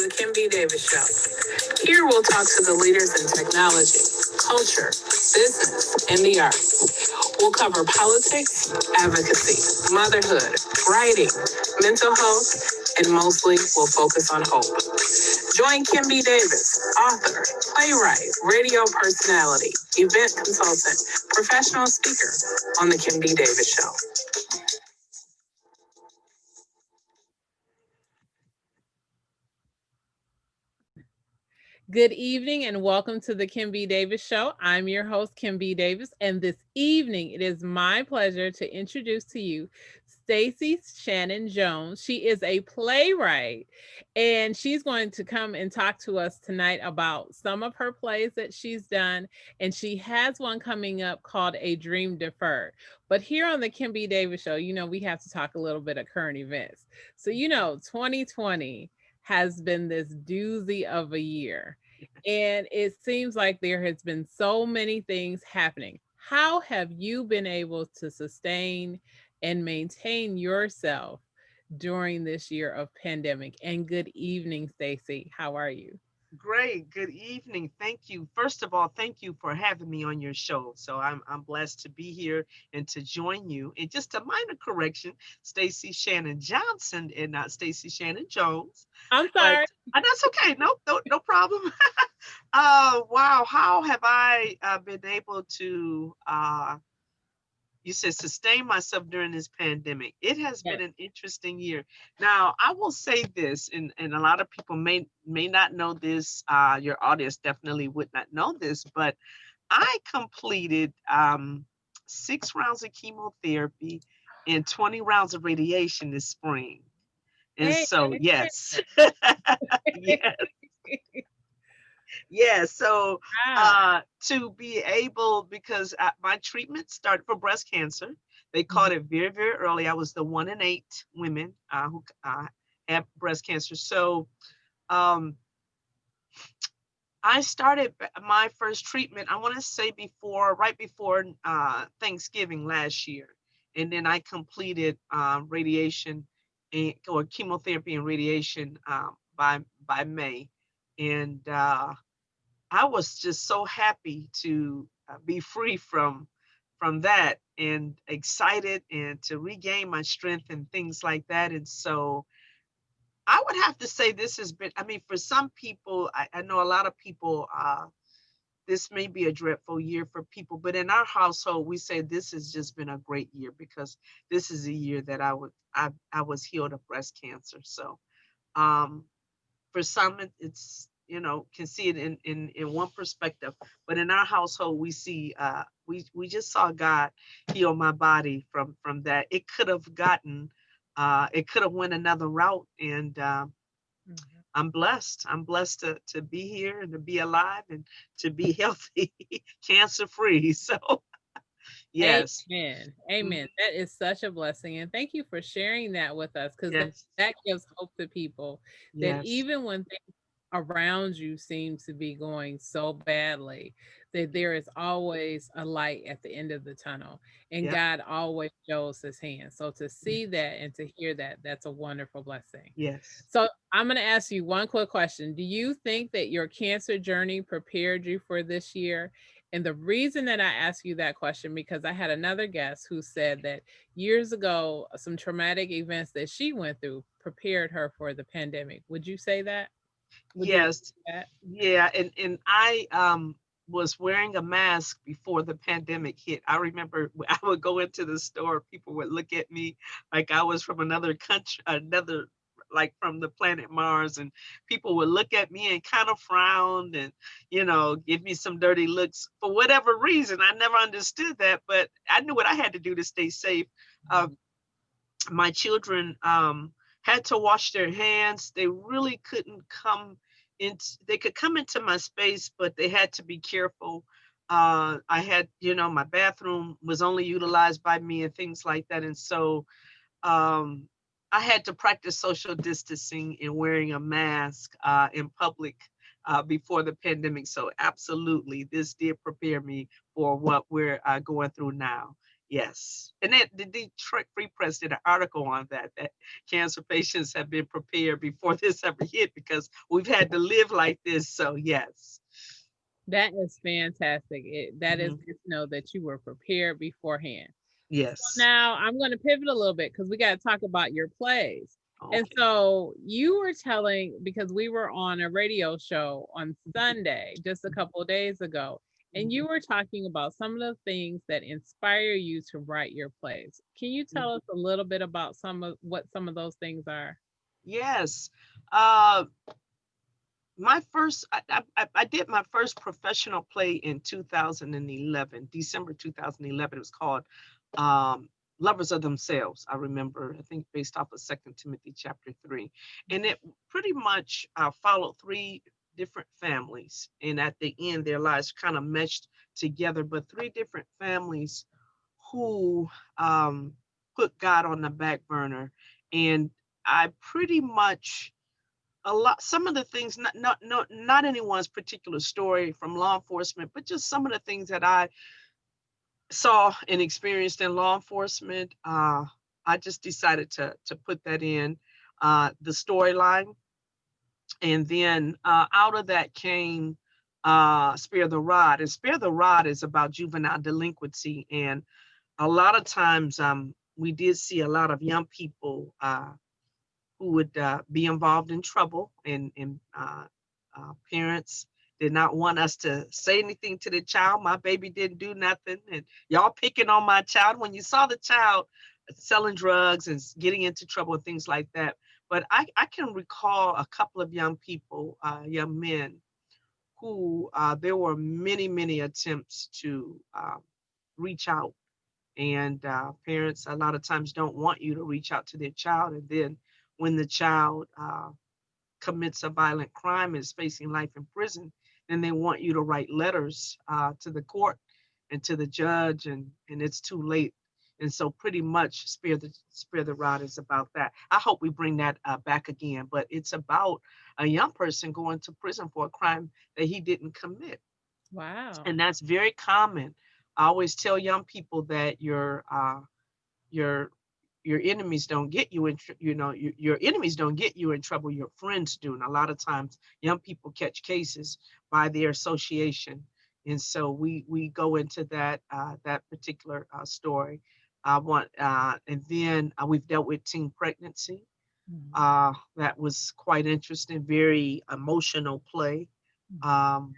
The Kim B. Davis Show. Here we'll talk to the leaders in technology, culture, business, and the arts. We'll cover politics, advocacy, motherhood, writing, mental health, and mostly we'll focus on hope. Join Kim B. Davis, author, playwright, radio personality, event consultant, professional speaker on The Kim B. Davis Show. Good evening and welcome to the Kim B. Davis Show. I'm your host, Kim B. Davis, and this evening it is my pleasure to introduce to you Stacey Shannon Jones. She is a playwright, and she's going to come and talk to us tonight about some of her plays that she's done, and she has one coming up called A Dream Deferred. But here on the Kim B. Davis Show, we have to talk a little bit of current events. So, 2020 has been this doozy of a year. And it seems like there has been so many things happening. How have you been able to sustain and maintain yourself during this year of pandemic? And good evening, Stacey. How are you? Great. Good evening. Thank you. First of all, thank you for having me on your show. So I'm blessed to be here and to join you. And just a minor correction, Stacey Shannon Johnson and not Stacey Shannon Jones. I'm But sorry. that's okay. No problem. Wow. How have I been able to you said sustain myself during this pandemic? It has Yes. been an interesting year. Now, I will say this, and a lot of people may not know this. Your audience definitely would not know this, but I completed 6 rounds of chemotherapy and 20 rounds of radiation this spring. And Hey. so, yes, yes. Yeah, so Wow. to be able, because my treatment started for breast cancer, they Mhm. caught it very, very early. I was the 1 in 8 women who had breast cancer. So um, I started my first treatment, I want to say right before Thanksgiving last year. And then I completed radiation or chemotherapy and radiation by May. And I was just so happy to be free from that and excited and to regain my strength and things like that. And so I would have to say this has been, I mean, for some people, I know a lot of people, this may be a dreadful year for people, but in our household, we say this has just been a great year because this is a year that I was healed of breast cancer. So um, for some it's can see it in one perspective, but in our household we see we just saw God heal my body from that. It could have went another route, and Mhm. I'm blessed to be here and to be alive and to be healthy, cancer free. So yes. Amen. Mhm. Amen. That is such a blessing. And thank you for sharing that with us because Yes. that gives hope to people that Yes. even when things around you seem to be going so badly, that there is always a light at the end of the tunnel and Yep. God always shows his hand. So to see Yes. that and to hear that, that's a wonderful blessing. Yes. So I'm going to ask you one quick question. Do you think that your cancer journey prepared you for this year? And the reason that I ask you that question, because I had another guest who said that years ago, some traumatic events that she went through prepared her for the pandemic. Would you say that? Would you agree Yes. with that? Yeah, and I was wearing a mask before the pandemic hit. I remember I would go into the store, people would look at me like I was from another country, like from the planet Mars, and people would look at me and kind of frown and give me some dirty looks for whatever reason. I never understood that, but I knew what I had to do to stay safe. Um, my children had to wash their hands. They really couldn't come in. They could come into my space, but they had to be careful. I had, my bathroom was only utilized by me and things like that. And so um, I had to practice social distancing and wearing a mask in public before the pandemic. So absolutely, this did prepare me for what we're going through now. Yes. And then the Detroit Free Press did an article on that, that cancer patients have been prepared before this ever hit because we've had to live like this. So, yes. That is fantastic. That is Hmm. good to know that you were prepared beforehand. Yes. Now I'm going to pivot a little bit because we got to talk about your plays. And Okay. so you were telling, because we were on a radio show on Sunday, just a couple of days ago, and you Mhm. were talking about some of the things that inspire you to write your plays. Can you tell Mhm. us a little bit about some of those things are? Yes. Uh, my first, I did my first professional play in 2011, December 2011. It was called um, Lovers of Themselves. I remember, I think based off of Second Timothy chapter 3. And it pretty much followed three different families. And at the end, their lives kind of meshed together, but three different families who put God on the back burner. And I pretty much a lot some of the things not anyone's particular story from law enforcement, but just some of the things that I saw and experienced in law enforcement. I just decided to put that in the storyline, and then out of that came Spare the Rod. And Spare the Rod is about juvenile delinquency, and a lot of times we did see a lot of young people who would be involved in trouble, and parents did not want us to say anything to the child. My baby didn't do nothing, and y'all picking on my child when you saw the child selling drugs and getting into trouble and things like that. But I can recall a couple of young people, young men, who there were many attempts to reach out, and parents a lot of times don't want you to reach out to their child, and then when the child commits a violent crime and is facing life in prison, then they want you to write letters to the court and to the judge, and it's too late. And so pretty much Spare the Rod is about that. I hope we bring that back again, but it's about a young person going to prison for a crime that he didn't commit, Wow. and that's very common. I always tell young people that your your enemies don't get you in your enemies don't get you in trouble, your friends do. And a lot of times young people catch cases by their association, and so we go into that particular story. I want And then we've dealt with teen pregnancy. Mhm. That was quite interesting, very emotional play. um,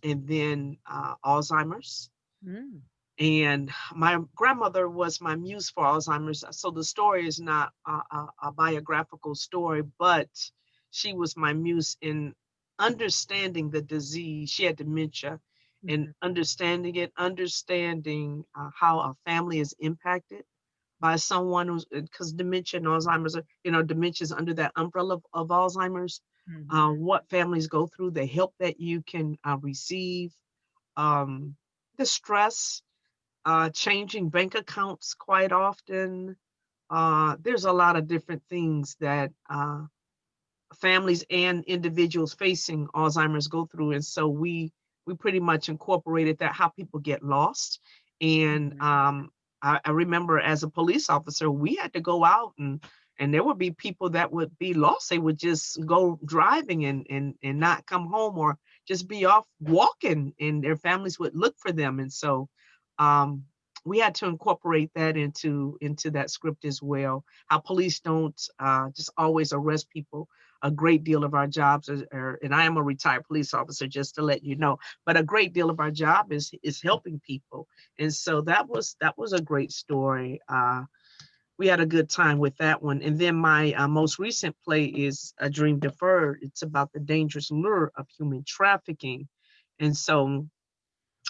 and then Alzheimer's. Mhm. And my grandmother was my muse for Alzheimer's. So the story is not a biographical story, but she was my muse in understanding the disease. She had dementia, and Mhm. understanding it, understanding how a family is impacted by someone who's, because dementia and Alzheimer's are, dementia is under that umbrella of Alzheimer's. Mhm. What families go through, the help that you can receive, um, the stress, changing bank accounts quite often. There's a lot of different things that families and individuals facing Alzheimer's go through, and so we pretty much incorporated that, how people get lost. And Mhm. I remember as a police officer, we had to go out, and there would be people that would be lost. They would just go driving and not come home, or just be off walking, and their families would look for them. And so um, we had to incorporate that into that script as well. How police don't just always arrest people. A great deal of our jobs and I am a retired police officer, just to let you know, but a great deal of our job is helping people. And so that was a great story. We had a good time with that one. And then my most recent play is A Dream Deferred. It's about the dangerous lure of human trafficking. And so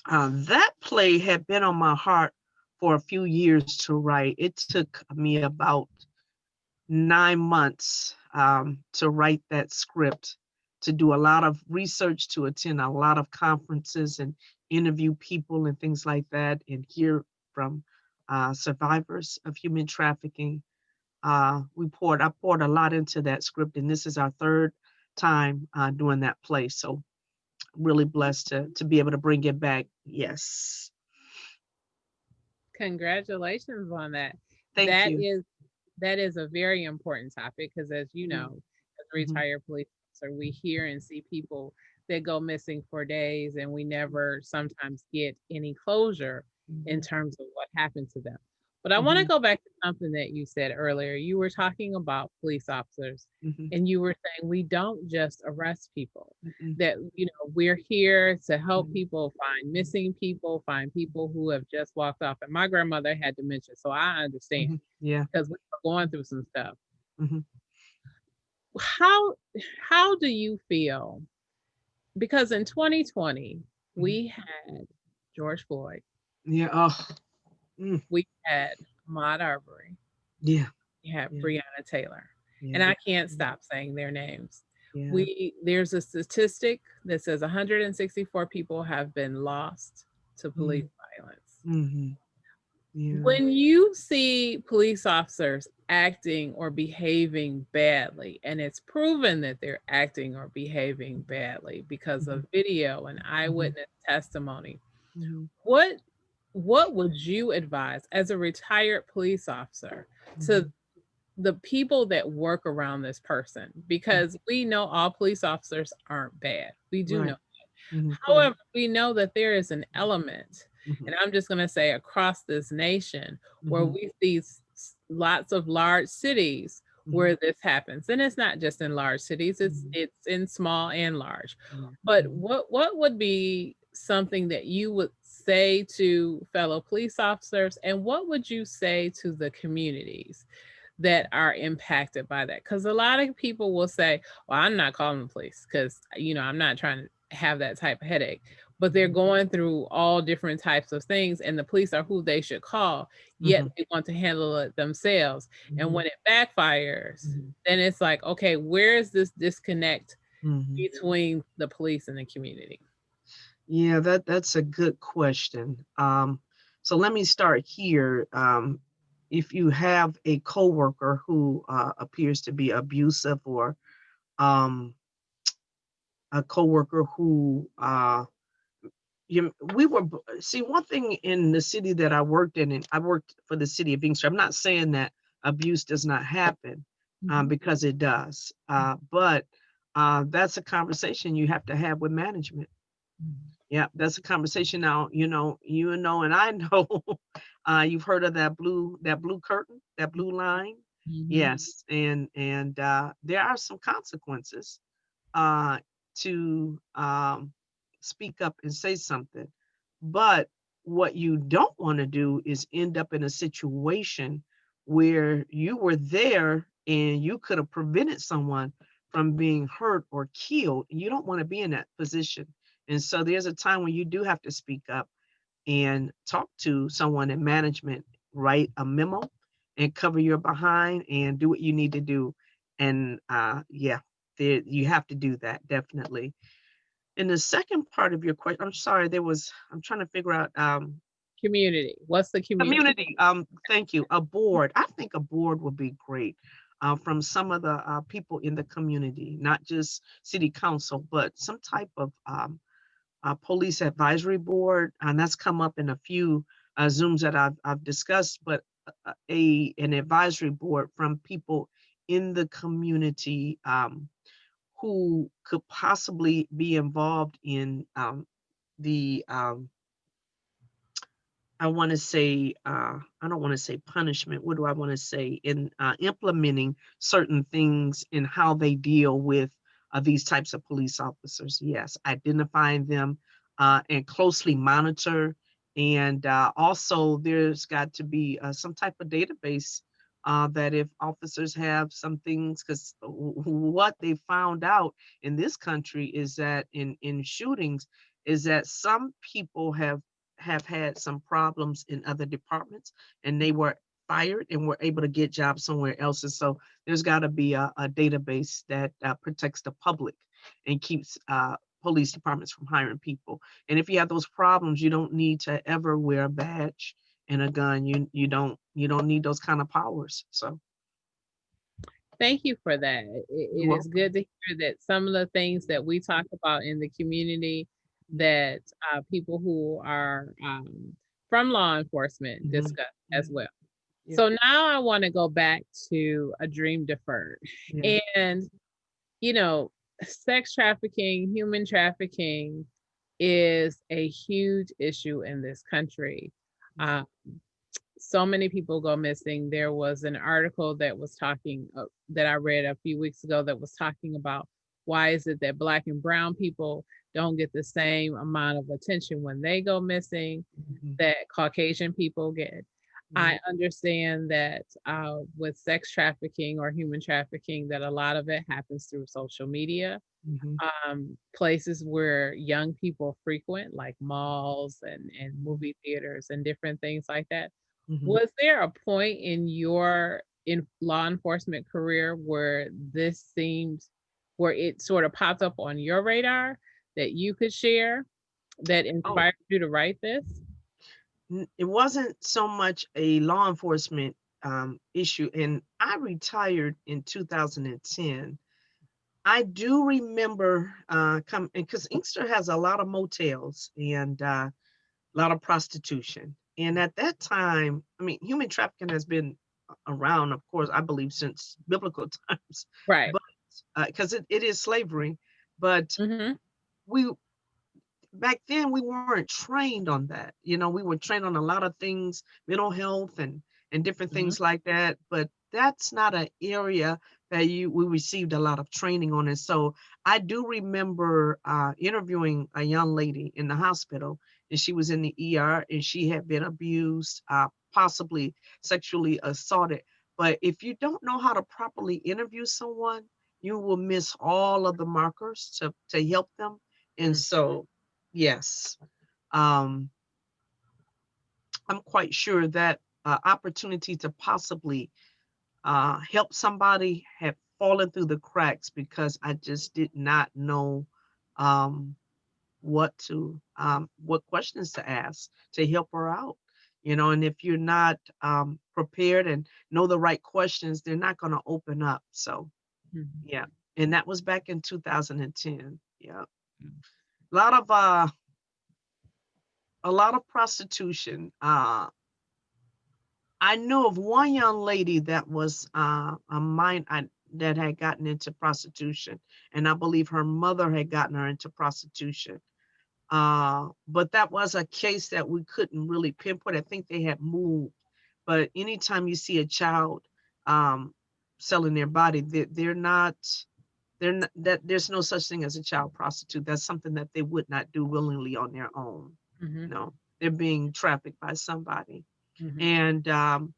that play had been on my heart for a few years to write. It took me about 9 months to write that script, to do a lot of research, to attend a lot of conferences and interview people and things like that, and hear from survivors of human trafficking. I poured a lot into that script, and this is our third time doing that play. So really blessed to be able to bring it back. Yes. Congratulations on that. Thank That you. is that is a very important topic because, as you Mhm, know, as a mhm, retired police officer, we hear and see people that go missing for days, and we never sometimes get any closure in mhm, terms of what happened to them. But I want to mhm, go back to something that you said earlier. You were talking about police officers, mhm, and you were saying we don't just arrest people, mhm, that we're here to help mhm, people find missing people, find people who have just walked off. And my grandmother had dementia, so I understand mhm. Yeah. because we were going through some stuff. Mhm, How how do you feel? Because in 2020 mhm. we had George Floyd, Yeah. Oh. Mm, we had Ahmaud Arbery, yeah. we had Yeah. Breonna Taylor, Yeah. and I can't Mhm, stop saying their names. yeah. There's a statistic that says 164 people have been lost to police Mhm, violence. mhm. Yeah. When you see police officers acting or behaving badly, and it's proven that they're acting or behaving badly because Mhm, of video and mhm, eyewitness testimony, mhm, what what would you advise as a retired police officer to mhm, the people that work around this person? mhm. Because we know all police officers aren't bad. We do know. Right. Mhm, correct. However, we know that there is an element, Mhm, and I'm just going to say across this nation, where mhm, we see lots of large cities mhm, where this happens. And it's not just in large cities, mhm. it's in small and large. Yeah. But Mhm, what would be something that you would say to fellow police officers, and what would you say to the communities that are impacted by that? Because a lot of people will say, well, I'm not calling the police because I'm not trying to have that type of headache. But they're mhm, going through all different types of things, and the police are who they should call, yet mhm, they want to handle it themselves. And mhm, when it backfires, mhm, then it's like, okay, where is this disconnect mhm. between the police and the community? Yeah, that's a good question. So let me start here. If you have a coworker who appears to be abusive, or um, a coworker who we were see, one thing in the city that I worked in, and I worked for the city of Inkster. I'm not saying that abuse does not happen, Mhm. because it does. But that's a conversation you have to have with management. Mhm. Yeah, that's a conversation. Now, and I know, you've heard of that blue curtain, that blue line. Mhm. Yes, and there are some consequences uh, to speak up and say something. But what you don't want to do is end up in a situation where you were there and you could have prevented someone from being hurt or killed. You don't want to be in that position. And so there's a time when you do have to speak up and talk to someone in management, write a memo and cover your behind and do what you need to do. And yeah, you have to do that, definitely. And the second part of your question, I'm sorry, I'm trying to figure out, Community. What's the community? community. Thank you. A board. I think a board would be great, from some of the people in the community, not just city council, but some type of police advisory board. And that's come up in a few Zooms that I've discussed, but an advisory board from people in the community, who could possibly be involved in the I want to say, I don't want to say punishment. What do I want to say? In implementing certain things in how they deal with these types of police officers. Yes, identifying them and closely monitor. And also, there's got to be some type of database, that if officers have some things, because what they found out in this country is that in shootings is that some people have had some problems in other departments, and they were fired and were able to get jobs somewhere else. And so there's got to be a database that protects the public and keeps police departments from hiring people. And if you have those problems, you don't need to ever wear a badge and a gun. You don't need those kind of powers. So Thank you for that. you're It is welcome. good to hear that some of the things that we talk about in the community, Mhm, that people who are from law enforcement Mhm. discussed as well. Yeah. So now I want to go back to a dream deferred. Yeah. And, you know, sex trafficking, human trafficking is a huge issue in this country. Uh, so many people go missing. There was an article that was talking that I read a few weeks ago that was talking about why is it that Black and brown people don't get the same amount of attention when they go missing Mhm. that Caucasian people get. Yeah. I understand that with sex trafficking or human trafficking, that a lot of it happens through social media, Mhm. places where young people frequent, like malls and movie theaters and different things like that. Mhm. Was there a point in your law enforcement career where where it sort of popped up on your radar that you could share that Oh, inspired you to write this? it wasn't so much a law enforcement issue, and I retired in 2010. I do remember come because Inkster has a lot of motels and a lot of prostitution. And at that time, I mean, human trafficking has been around, of course, I believe since biblical times, Right. but because it is slavery. But Mhm. we back then we weren't trained on that. You know, we were trained on a lot of things, mental health and different Mhm. things like that. But that's not an area that you we received a lot of training on. And so I do remember interviewing a young lady in the hospital, and she was in the ER and she had been abused, possibly sexually assaulted. But if you don't know how to properly interview someone, you will miss all of the markers to help them. And Mm. so yes. Um, I'm quite sure that opportunity to possibly help somebody had fallen through the cracks because I just did not know um, what questions to ask to help her out. You know, and if you're not prepared and know the right questions, they're not going to open up. So, Mhm. yeah. And that was back in 2010. Yeah. Mm. A lot of prostitution. I know of one young lady that was that had gotten into prostitution, and I believe her mother had gotten her into prostitution. But that was a case that we couldn't really pinpoint. I think they had moved. But anytime you see a child um, selling their body, they're not that there's no such thing as a child prostitute. That's something that they would not do willingly on their own. Mhm. No, they're being trafficked by somebody. Mhm. And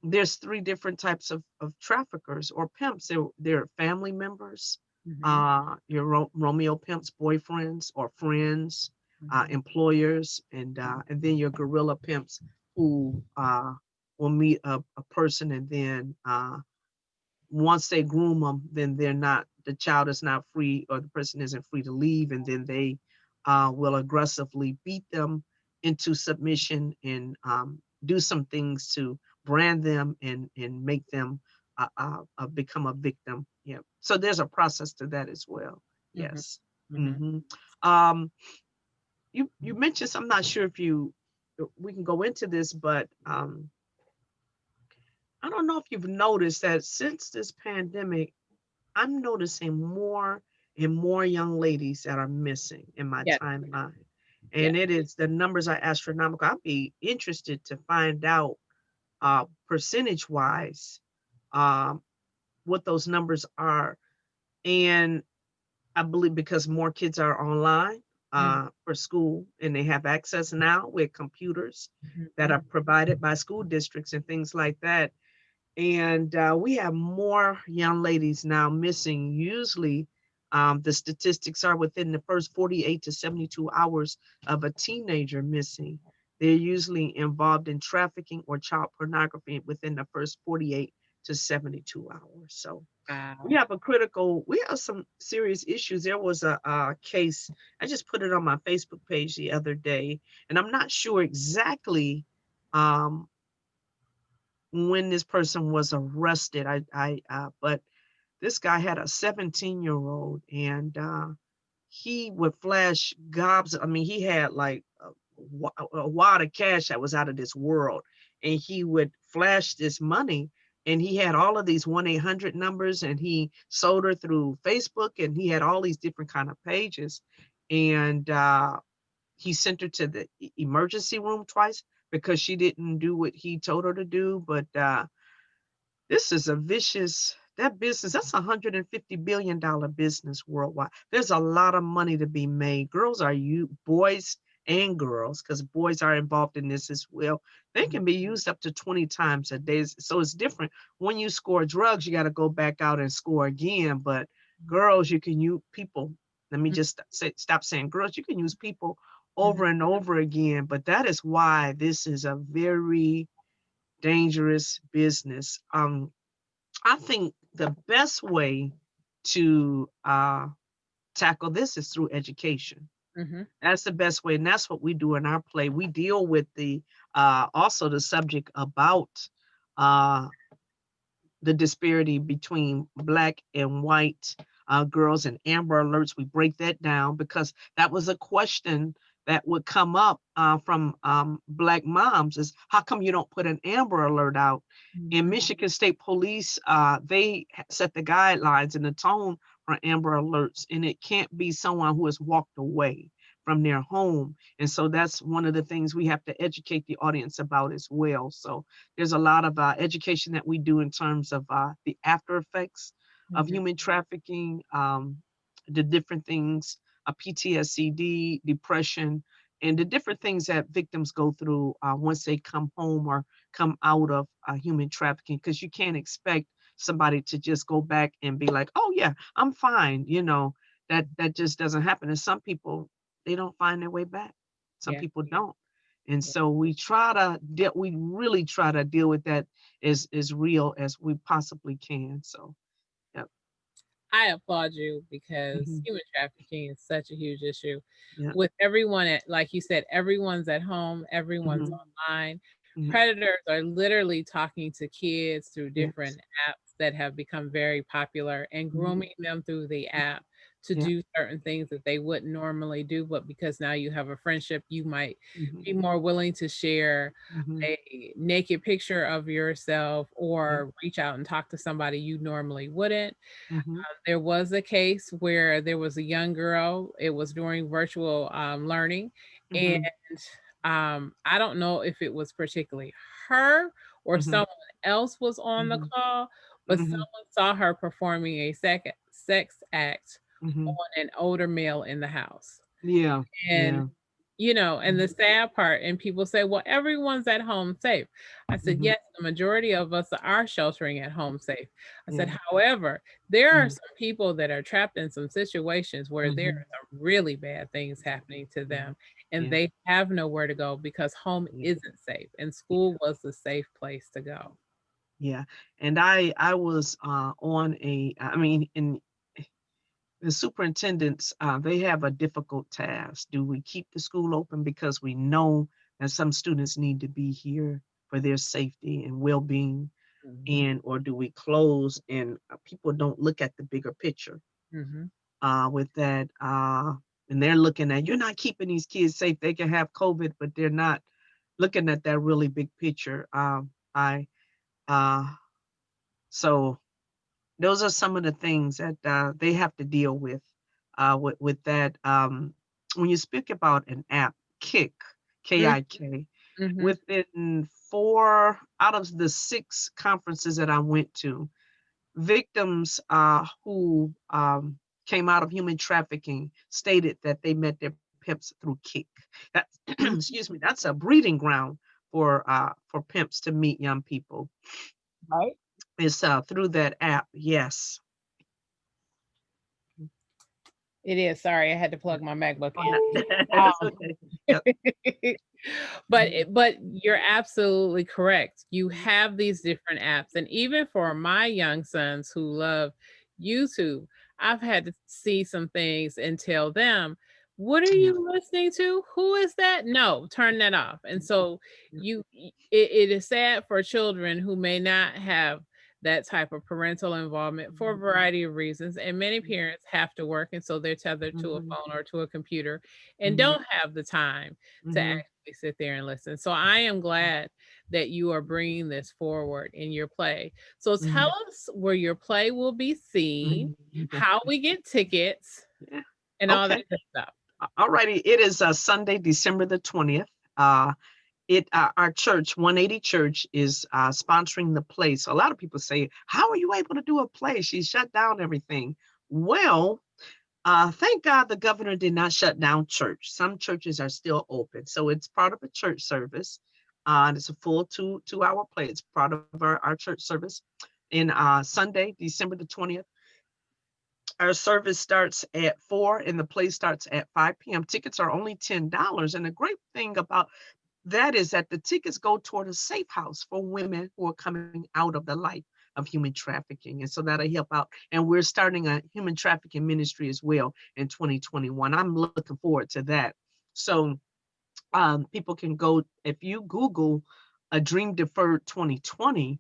there's three different types of traffickers or pimps. They're family members, Mhm. your Romeo pimps, boyfriends or friends, Mhm. employers, and then your guerrilla pimps who will meet a person and then once they groom them, then the child is not free or the person isn't free to leave, and then they will aggressively beat them into submission and do some things to brand them and make them become a victim. Yeah. So there's a process to that as well. Mhm. Yes. Mhm. hmm Um, you mentioned. I'm not sure if you we can go into this, but I don't know if you've noticed that since this pandemic I'm noticing more and more young ladies that are missing in my Yes. timeline. Yeah. And it is the numbers are astronomical. I'd be interested to find out percentage wise um, what those numbers are. And I believe because more kids are online Mhm. for school and they have access now with computers that Mhm. are provided by school districts and things like that. And we have more young ladies now missing. Usually, the statistics are within the first 48 to 72 hours of a teenager missing. They're usually involved in trafficking or child pornography within the first 48 to 72 hours. So Wow. we have some serious issues. There was a case, I just put it on my Facebook page the other day, and I'm not sure exactly um, when this person was arrested. But this guy had a 17-year-old and he would flash gobs. I mean, he had like a wad of cash that was out of this world. And he would flash this money, and he had all of these 1-800 numbers, and he sold her through Facebook, and he had all these different kind of pages. And he sent her to the emergency room twice because she didn't do what he told her to do. But this is a vicious, that business, that's $150 billion business worldwide. There's a lot of money to be made. Girls are you boys and girls, because boys are involved in this as well. They can be used up to 20 times a day. So it's different. When you score drugs, you got to go back out and score again. But girls, you can use people. Let me just stop saying girls. You can use people over and over again. But that is why this is a very dangerous business. I think the best way to tackle this is through education. That's the best way, and that's what we do in our play. We deal with the also the subject about the disparity between Black and white girls and Amber Alerts. We break that down because that was a question that would come up from Black moms, is how come you don't put an Amber Alert out? In Michigan State Police, they set the guidelines and the tone for Amber Alerts, and it can't be someone who has walked away from their home. And so that's one of the things we have to educate the audience about as well. So there's a lot of education that we do in terms of the after effects of human trafficking, the different things, PTSD, depression, and the different things that victims go through once they come home or come out of human trafficking, because you can't expect somebody to just go back and be like, oh yeah, I'm fine. You know, that just doesn't happen. And some people, they don't find their way back. Some people don't. And so we we really try to deal with that as real as we possibly can. So, yeah. I applaud you because human trafficking is such a huge issue. Yeah. With everyone like you said, everyone's at home, everyone's online. Predators are literally talking to kids through different apps that have become very popular and grooming them through the app to do certain things that they wouldn't normally do. But because now you have a friendship, you might be more willing to share a naked picture of yourself or reach out and talk to somebody you normally wouldn't. There was a case where there was a young girl, it was during virtual learning, and I don't know if it was particularly her or someone else was on the call, but someone saw her performing a sex act on an older male in the house. Yeah. And you know, and the sad part, and people say, well, everyone's at home safe. I said, yes, the majority of us are sheltering at home safe. I said, however, there are some people that are trapped in some situations where there are some really bad things happening to them, and they have nowhere to go because home isn't safe, and school was the safe place to go. Yeah. And I was on in the superintendents, they have a difficult task. Do we keep the school open because we know that some students need to be here for their safety and well-being, and or do we close and people don't look at the bigger picture with that, and they're looking at, you're not keeping these kids safe. They can have COVID, but they're not looking at that really big picture. I so those are some of the things that they have to deal with that. When you speak about an app, Kick, K-I-K, within 4 out of the 6 conferences that I went to, victims who came out of human trafficking stated that they met their pimps through Kick. That, excuse me, that's a breeding ground for pimps to meet young people. Right. It's through that app. Yes. It is. Sorry, I had to plug my MacBook in. That's okay. Yep. But you're absolutely correct. You have these different apps, and even for my young sons who love YouTube, I've had to see some things and tell them, "What are you listening to? Who is that? No, turn that off." And so it is sad for children who may not have that type of parental involvement for a variety of reasons. And many parents have to work, and so they're tethered to a Mhm, phone or to a computer and mhm, don't have the time to mhm, actually sit there and listen. So I am glad that you are bringing this forward in your play. So tell mhm, us where your play will be seen, mhm, mhm. how we get tickets, Yeah. and all that Okay. good stuff. All righty. It is Sunday, December the 20th. Uh, our church, 180 Church, is sponsoring the play. So a lot of people say, "How are you able to do a play? She shut down everything." Well, thank God the governor did not shut down church. Some churches are still open, so it's part of a church service. And it's a full two-hour play. It's part of our church service. In Sunday, December the 20th. Our service starts at 4 and the play starts at 5 p.m. Tickets are only $10. And the great thing about that is that the tickets go toward a safe house for women who are coming out of the life of human trafficking. And so that'll help out. And we're starting a human trafficking ministry as well in 2021. I'm looking forward to that. So people can go, if you Google a Dream Deferred 2020,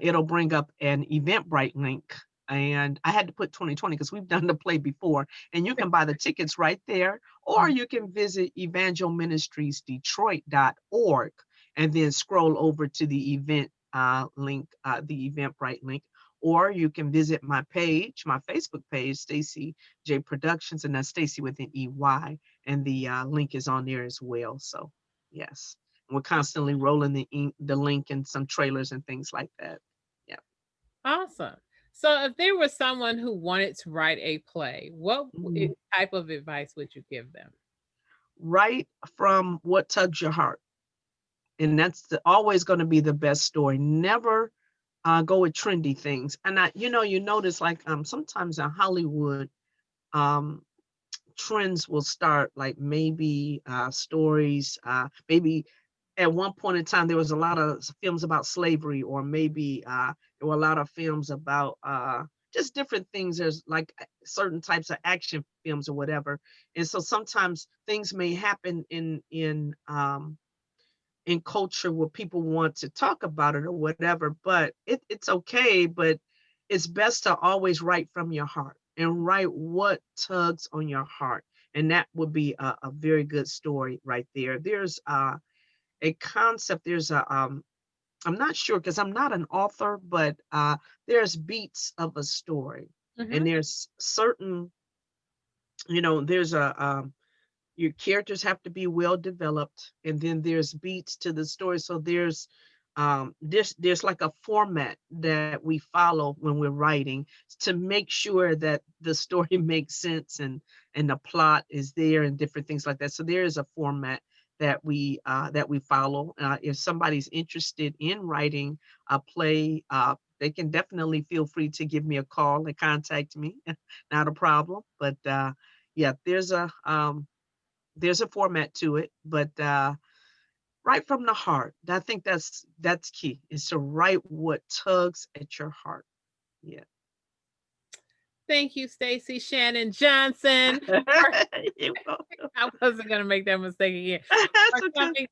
it'll bring up an Eventbrite link. And I had to put 2020 because we've done the play before. And you can buy the tickets right there, or you can visit evangelministriesdetroit.org and then scroll over to the event link, the Eventbrite link. Or you can visit my page, my Facebook page, Stacey J Productions, and that's Stacey with an EY, and the link is on there as well. So yes, we're constantly rolling the link and some trailers and things like that. Yeah. Awesome. So if there was someone who wanted to write a play, Mhm. type of advice would you give them? Write from what tugs your heart, and that's always going to be the best story. Never go with trendy things. And you notice like sometimes in Hollywood, um, trends will start like maybe stories, maybe at one point in time there was a lot of films about slavery, or maybe there were a lot of films about just different things. There's like certain types of action films or whatever, and so sometimes things may happen in culture where people want to talk about it or whatever, but it's okay. But it's best to always write from your heart and write what tugs on your heart. And that would be a very good story right there. There's a concept, I'm not sure because I'm not an author, but there's beats of a story. Mhm. And there's certain, there's your characters have to be well developed, and then there's beats to the story. So there's like a format that we follow when we're writing to make sure that the story makes sense, and the plot is there and different things like that. So there is a format that we follow. If somebody's interested in writing a play, they can definitely feel free to give me a call and contact me. Not a problem. But yeah, there's a format to it, but write from the heart. I think that's key, is to write what tugs at your heart. Yeah. Thank you, Stacey Shannon Johnson. You're welcome. I wasn't gonna make that mistake again. That's For okay. coming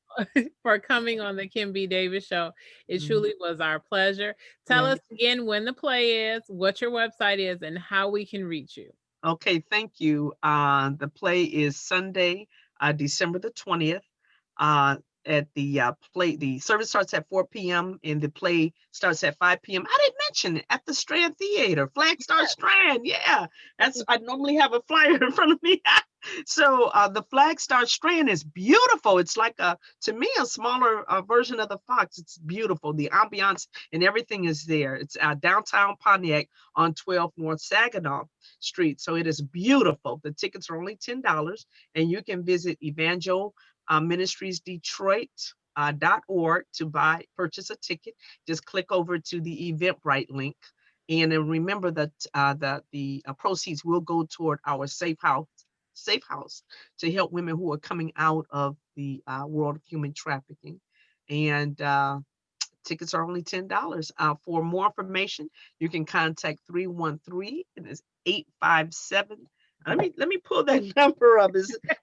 for coming on the Kim B. Davis show. It Mhm. truly was our pleasure. Tell Yeah. us again when the play is, what your website is, and how we can reach you. Okay, thank you. The play is Sunday, December the 20th. Uh, at the service starts at 4 p.m. and the play starts at 5 p.m. I didn't mention it, at the Strand Theater, Flagstar Strand. Yeah, I normally have a flyer in front of me. So the Flagstar Strand is beautiful. It's like to me, a smaller version of the Fox. It's beautiful. The ambiance and everything is there. It's downtown Pontiac on 12 North Saginaw Street. So it is beautiful. The tickets are only $10, and you can visit Evangel Ministries Detroit. .org to purchase a ticket. Just click over to the Eventbrite link, and then remember that the proceeds will go toward our safe house to help women who are coming out of the world of human trafficking. And tickets are only $10. For more information, you can contact 313 and it's 857 Let me pull that number up.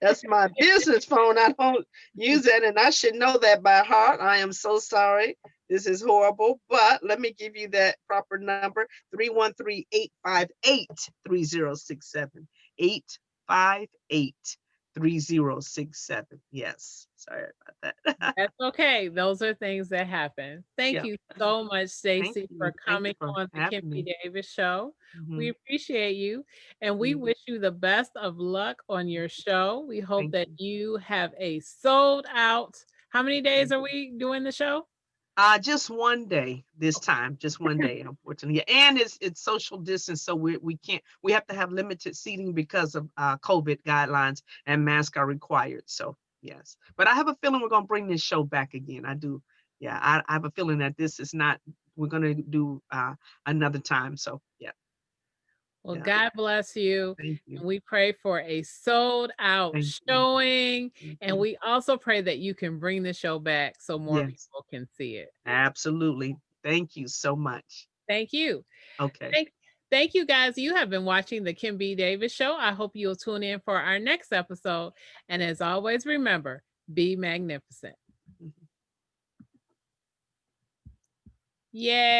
That's my business phone. I don't use that, and I should know that by heart. I am so sorry. This is horrible, but let me give you that proper number: 313-858-3067. 858-3067. Yes. Sorry about that. That's okay. Those are things that happen. Thank Yeah. you so much, Thank Stacey, for you. Thank you coming for on the having Kimby me. Davis show. We Mhm. appreciate you, and we wish you the best of luck on your show. We hope Thank that you. you have a sold out. How many days are we doing the show? Just one day this time, just one day, unfortunately. And it's social distance, so we have to have limited seating because of COVID guidelines, and masks are required. So yes, but I have a feeling we're gonna bring this show back again. I do. Yeah, I have a feeling that this is not. We're gonna do another time. So yeah, Well, yeah. God bless you. Thank you. And we pray for a sold out Thank you. showing. Thank And you. we also pray that you can bring the show back so more Yes, people can see it. absolutely. Thank you so much. Thank you. Okay. Thank, thank you, guys. You have been watching the Kim B. Davis Show. I hope you'll tune in for our next episode. And as always, remember, be magnificent. Mhm. Yay.